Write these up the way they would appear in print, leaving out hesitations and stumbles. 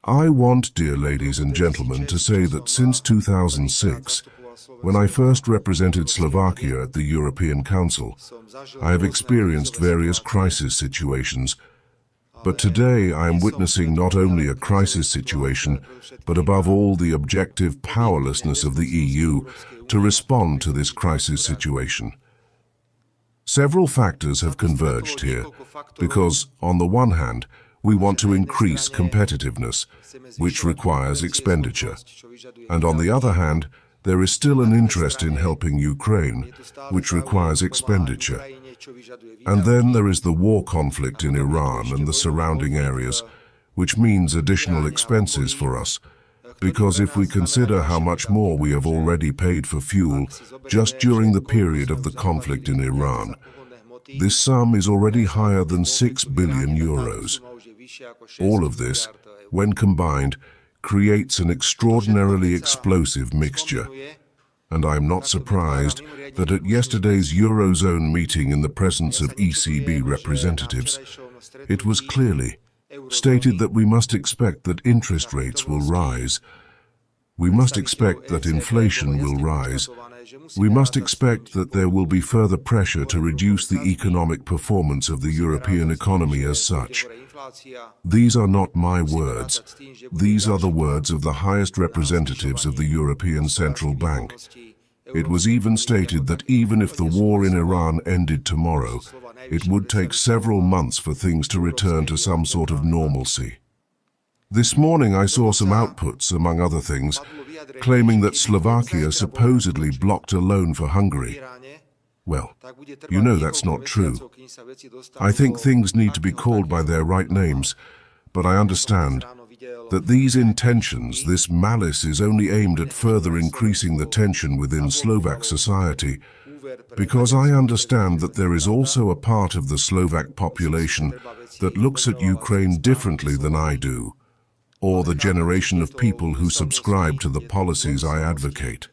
I want, dear ladies and gentlemen, to say that since 2006, when I first represented Slovakia at the European Council, I have experienced various crisis situations. But today I am witnessing not only a crisis situation, but above all the objective powerlessness of the EU to respond to this crisis situation. Several factors have converged here, because, on the one hand, we want to increase competitiveness, which requires expenditure. And on the other hand, there is still an interest in helping Ukraine, which requires expenditure. And then there is the war conflict in Iran and the surrounding areas, which means additional expenses for us, because if we consider how much more we have already paid for fuel just during the period of the conflict in Iran, this sum is already higher than 6 billion euros. All of this, when combined, creates an extraordinarily explosive mixture. And I am not surprised that at yesterday's Eurozone meeting in the presence of ECB representatives, it was clearly stated that we must expect that interest rates will rise. We must expect that inflation will rise. We must expect that there will be further pressure to reduce the economic performance of the European economy as such. These are not my words. These are the words of the highest representatives of the European Central Bank. It was even stated that even if the war in Iran ended tomorrow, it would take several months for things to return to some sort of normalcy. This morning I saw some outputs, among other things, claiming that Slovakia supposedly blocked a loan for Hungary. Well, you know that's not true. I think things need to be called by their right names, but I understand that these intentions, this malice, is only aimed at further increasing the tension within Slovak society, because I understand that there is also a part of the Slovak population that looks at Ukraine differently than I do, or the generation of people who subscribe to the policies I advocate.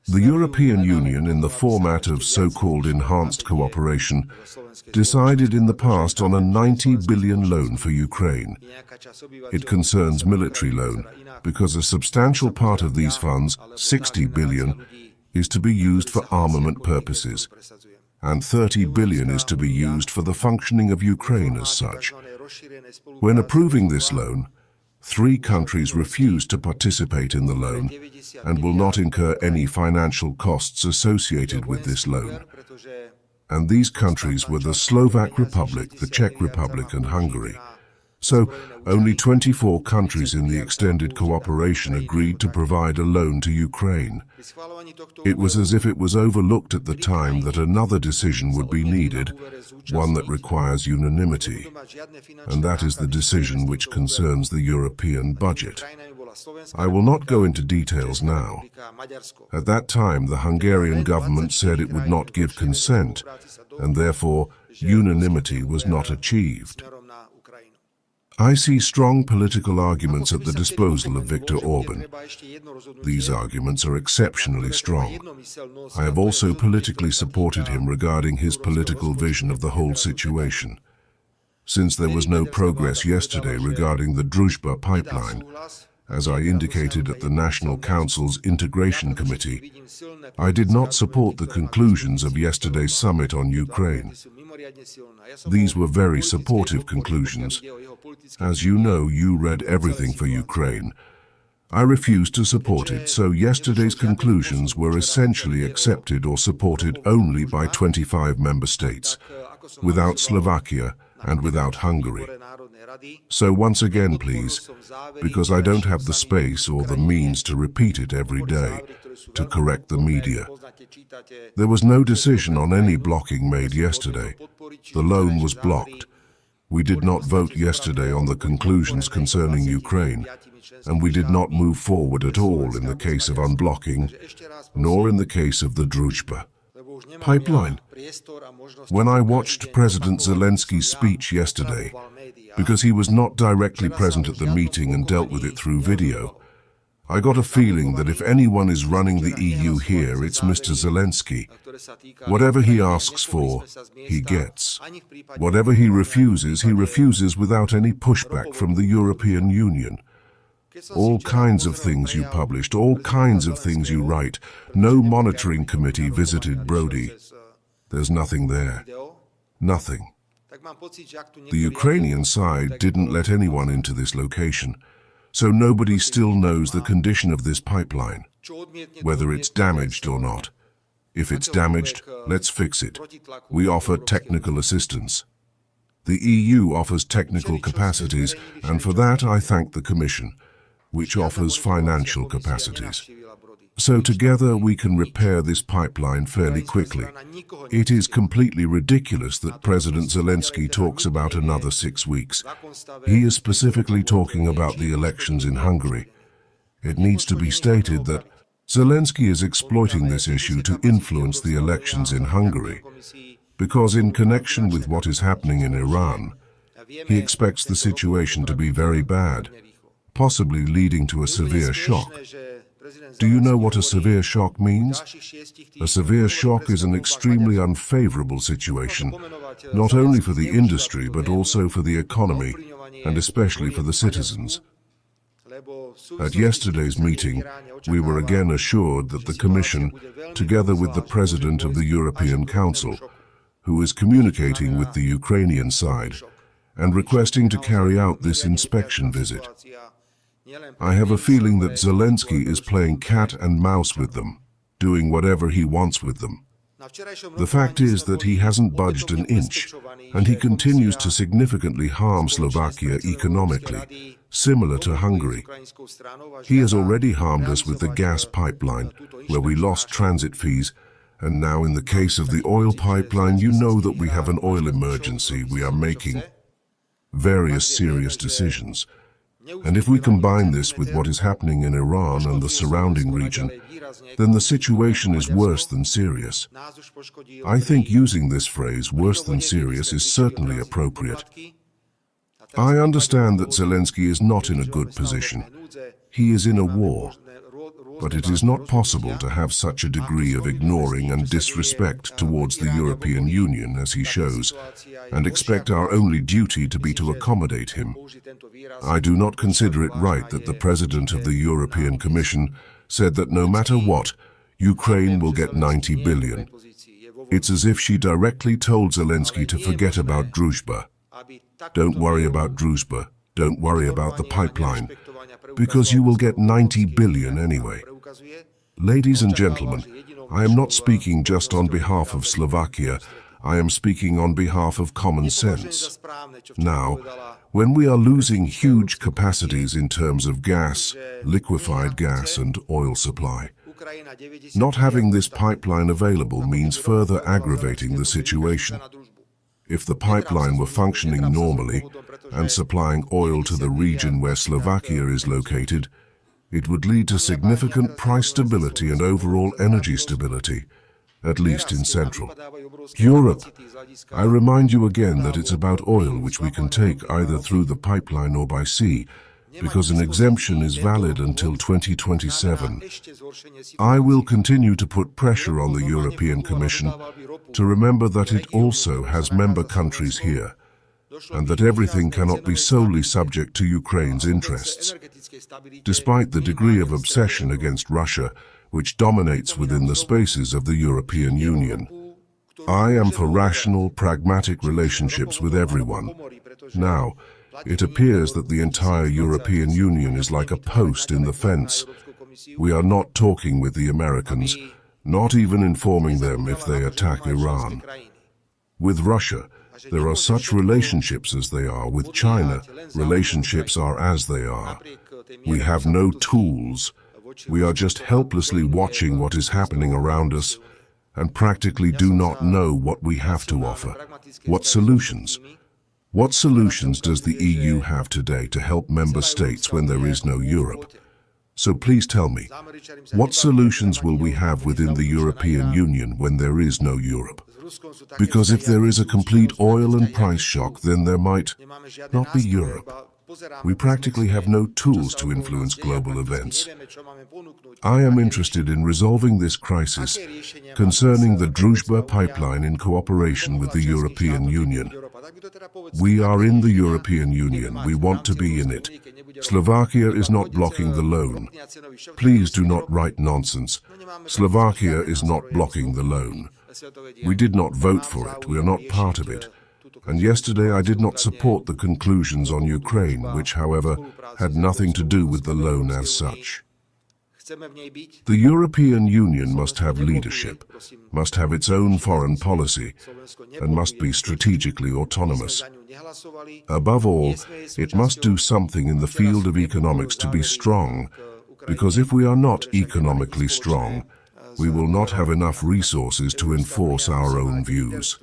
The European Union, in the format of so-called enhanced cooperation, decided in the past on a 90 billion loan for Ukraine. It concerns military loan, because a substantial part of these funds, 60 billion, is to be used for armament purposes, and 30 billion is to be used for the functioning of Ukraine as such. When approving this loan, 3 countries refused to participate in the loan and will not incur any financial costs associated with this loan. And these countries were the Slovak Republic, the Czech Republic, and Hungary. So, only 24 countries in the extended cooperation agreed to provide a loan to Ukraine. It was as if it was overlooked at the time that another decision would be needed, one that requires unanimity, and that is the decision which concerns the European budget. I will not go into details now. At that time, the Hungarian government said it would not give consent, and therefore unanimity was not achieved. I see strong political arguments at the disposal of Viktor Orban. These arguments are exceptionally strong. I have also politically supported him regarding his political vision of the whole situation. Since there was no progress yesterday regarding the Druzhba pipeline, as I indicated at the National Council's Integration Committee, I did not support the conclusions of yesterday's summit on Ukraine. These were very supportive conclusions. As you know, you read everything for Ukraine. I refused to support it, so yesterday's conclusions were essentially accepted or supported only by 25 member states, without Slovakia and without Hungary. So once again, please, because I don't have the space or the means to repeat it every day, to correct the media. There was no decision on any blocking made yesterday. The loan was blocked. We did not vote yesterday on the conclusions concerning Ukraine, and we did not move forward at all in the case of unblocking, nor in the case of the Druzhba pipeline. When I watched President Zelensky's speech yesterday, because he was not directly present at the meeting and dealt with it through video, I got a feeling that if anyone is running the EU here, it's Mr. Zelensky. Whatever he asks for, he gets. Whatever he refuses without any pushback from the European Union. All kinds of things you published, all kinds of things you write. No monitoring committee visited Brody. There's nothing there. Nothing. The Ukrainian side didn't let anyone into this location, so nobody still knows the condition of this pipeline, whether it's damaged or not. If it's damaged, let's fix it. We offer technical assistance. The EU offers technical capacities, and for that I thank the Commission, which offers financial capacities. So together we can repair this pipeline fairly quickly. It is completely ridiculous that President Zelensky talks about another 6 weeks. He is specifically talking about the elections in Hungary. It needs to be stated that Zelensky is exploiting this issue to influence the elections in Hungary, because in connection with what is happening in Iran, he expects the situation to be very bad, possibly leading to a severe shock. Do you know what a severe shock means? A severe shock is an extremely unfavorable situation, not only for the industry but also for the economy, and especially for the citizens. At yesterday's meeting, we were again assured that the Commission, together with the President of the European Council, who is communicating with the Ukrainian side and requesting to carry out this inspection visit. I have a feeling that Zelensky is playing cat and mouse with them, doing whatever he wants with them. The fact is that he hasn't budged an inch, and he continues to significantly harm Slovakia economically, similar to Hungary. He has already harmed us with the gas pipeline, where we lost transit fees, and now in the case of the oil pipeline, you know that we have an oil emergency. We are making various serious decisions. And if we combine this with what is happening in Iran and the surrounding region, then the situation is worse than serious. I think using this phrase, worse than serious, is certainly appropriate. I understand that Zelensky is not in a good position. He is in a war. But it is not possible to have such a degree of ignoring and disrespect towards the European Union as he shows, and expect our only duty to be to accommodate him. I do not consider it right that the President of the European Commission said that no matter what, Ukraine will get 90 billion. It's as if she directly told Zelensky to forget about Druzhba. Don't worry about Druzhba. Don't worry about the pipeline, because you will get 90 billion anyway. Ladies and gentlemen, I am not speaking just on behalf of Slovakia, I am speaking on behalf of common sense. Now, when we are losing huge capacities in terms of gas, liquefied gas and oil supply, not having this pipeline available means further aggravating the situation. If the pipeline were functioning normally and supplying oil to the region where Slovakia is located, it would lead to significant price stability and overall energy stability, at least in Central Europe. I remind you again that it's about oil which we can take either through the pipeline or by sea, because an exemption is valid until 2027. I will continue to put pressure on the European Commission to remember that it also has member countries here, and that everything cannot be solely subject to Ukraine's interests. Despite the degree of obsession against Russia, which dominates within the spaces of the European Union, I am for rational, pragmatic relationships with everyone. Now, it appears that the entire European Union is like a post in the fence. We are not talking with the Americans, not even informing them if they attack Iran. With Russia, there are such relationships as they are. With China, relationships are as they are. We have no tools. We are just helplessly watching what is happening around us and practically do not know what we have to offer. What solutions? What solutions does the EU have today to help member states when there is no Europe? So please tell me, what solutions will we have within the European Union when there is no Europe? Because if there is a complete oil and price shock, then there might not be Europe. We practically have no tools to influence global events. I am interested in resolving this crisis concerning the Druzhba pipeline in cooperation with the European Union. We are in the European Union. We want to be in it. Slovakia is not blocking the loan. Please do not write nonsense. Slovakia is not blocking the loan. We did not vote for it. We are not part of it. And yesterday I did not support the conclusions on Ukraine, which, however, had nothing to do with the loan as such. The European Union must have leadership, must have its own foreign policy, and must be strategically autonomous. Above all, it must do something in the field of economics to be strong, because if we are not economically strong, we will not have enough resources to enforce our own views.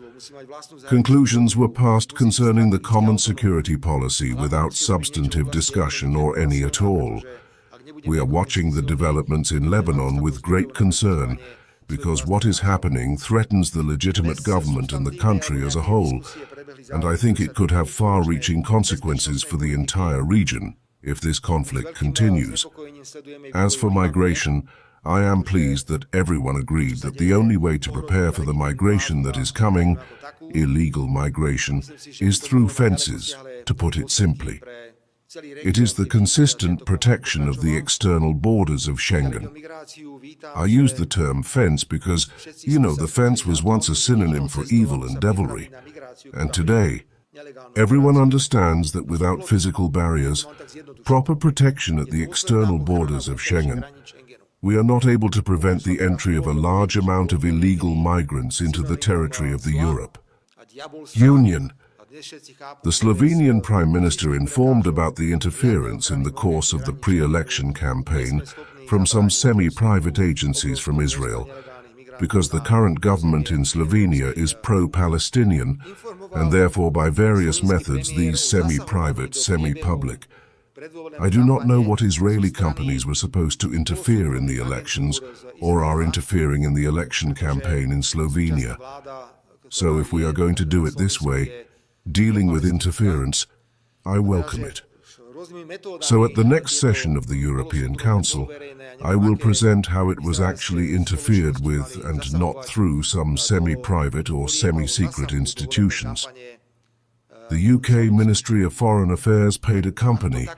Conclusions were passed concerning the common security policy without substantive discussion or any at all. We are watching the developments in Lebanon with great concern, because what is happening threatens the legitimate government and the country as a whole, and I think it could have far-reaching consequences for the entire region if this conflict continues. As for migration, I am pleased that everyone agreed that the only way to prepare for the migration that is coming, illegal migration, is through fences, to put it simply. It is the consistent protection of the external borders of Schengen. I use the term fence because, the fence was once a synonym for evil and devilry. And today, everyone understands that without physical barriers, proper protection at the external borders of Schengen, we are not able to prevent the entry of a large amount of illegal migrants into the territory of the Union. The Slovenian Prime Minister informed about the interference in the course of the pre-election campaign from some semi-private agencies from Israel, because the current government in Slovenia is pro-Palestinian, and therefore by various methods these semi-private, semi-public. I do not know what Israeli companies were supposed to interfere in the elections or are interfering in the election campaign in Slovenia. So if we are going to do it this way, dealing with interference, I welcome it. So at the next session of the European Council, I will present how it was actually interfered with and not through some semi-private or semi-secret institutions. The UK Ministry of Foreign Affairs paid a company,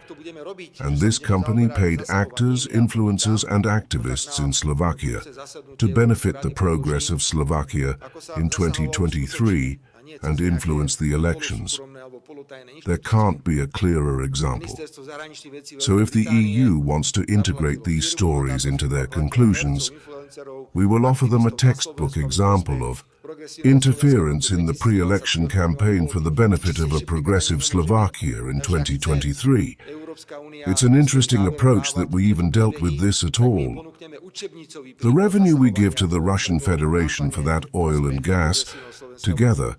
and this company paid actors, influencers and activists in Slovakia to benefit the progress of Slovakia in 2023 and influence the elections. There can't be a clearer example. So if the EU wants to integrate these stories into their conclusions, we will offer them a textbook example of interference in the pre-election campaign for the benefit of a progressive Slovakia in 2023. It's an interesting approach that we even dealt with this at all. The revenue we give to the Russian Federation for that oil and gas, together,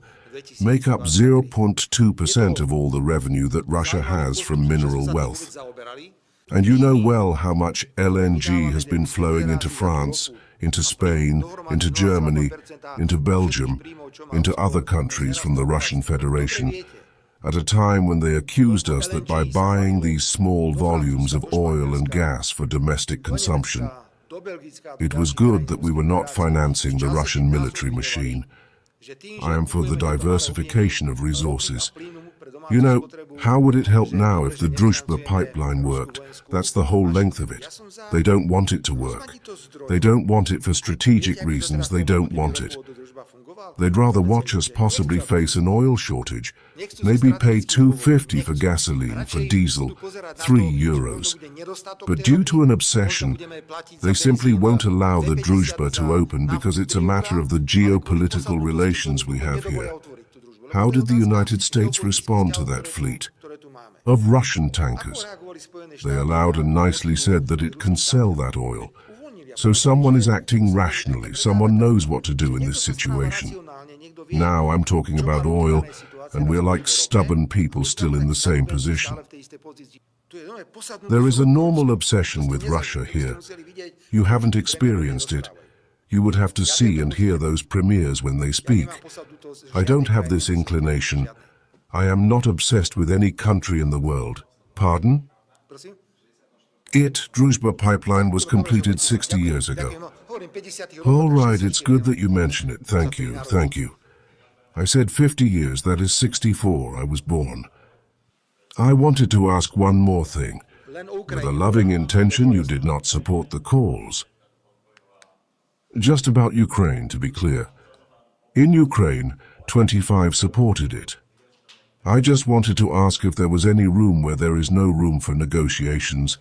make up 0.2% of all the revenue that Russia has from mineral wealth. And you know well how much LNG has been flowing into France, into Spain, into Germany, into Belgium, into other countries from the Russian Federation, at a time when they accused us that by buying these small volumes of oil and gas for domestic consumption, it was good that we were not financing the Russian military machine. I am for the diversification of resources. You know, how would it help now if the Druzhba pipeline worked? That's the whole length of it. They don't want it to work. They don't want it for strategic reasons. They don't want it. They'd rather watch us possibly face an oil shortage, maybe pay €2.50 for gasoline, for diesel, €3. But due to an obsession, they simply won't allow the Druzhba to open because it's a matter of the geopolitical relations we have here. How did the United States respond to that fleet of Russian tankers? They allowed and nicely said that it can sell that oil. So someone is acting rationally. Someone knows what to do in this situation. Now I'm talking about oil, and we're like stubborn people still in the same position. There is a normal obsession with Russia here. You haven't experienced it. You would have to see and hear those premiers when they speak. I don't have this inclination. I am not obsessed with any country in the world. Pardon? Druzhba pipeline was completed 60 years ago. All right, it's good that you mention it. Thank you, thank you. I said 50 years, that is 64, I was born. I wanted to ask one more thing. With a loving intention, you did not support the cause. Just about Ukraine, to be clear. In Ukraine, 25 supported it. I just wanted to ask if there was any room where there is no room for negotiations,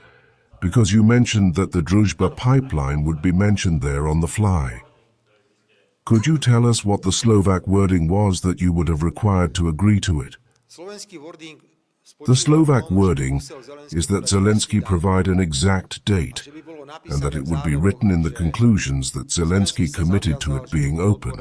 because you mentioned that the Druzhba pipeline would be mentioned there on the fly. Could you tell us what the Slovak wording was that you would have required to agree to it? The Slovak wording is that Zelensky provide an exact date, and that it would be written in the conclusions that Zelensky committed to it being open.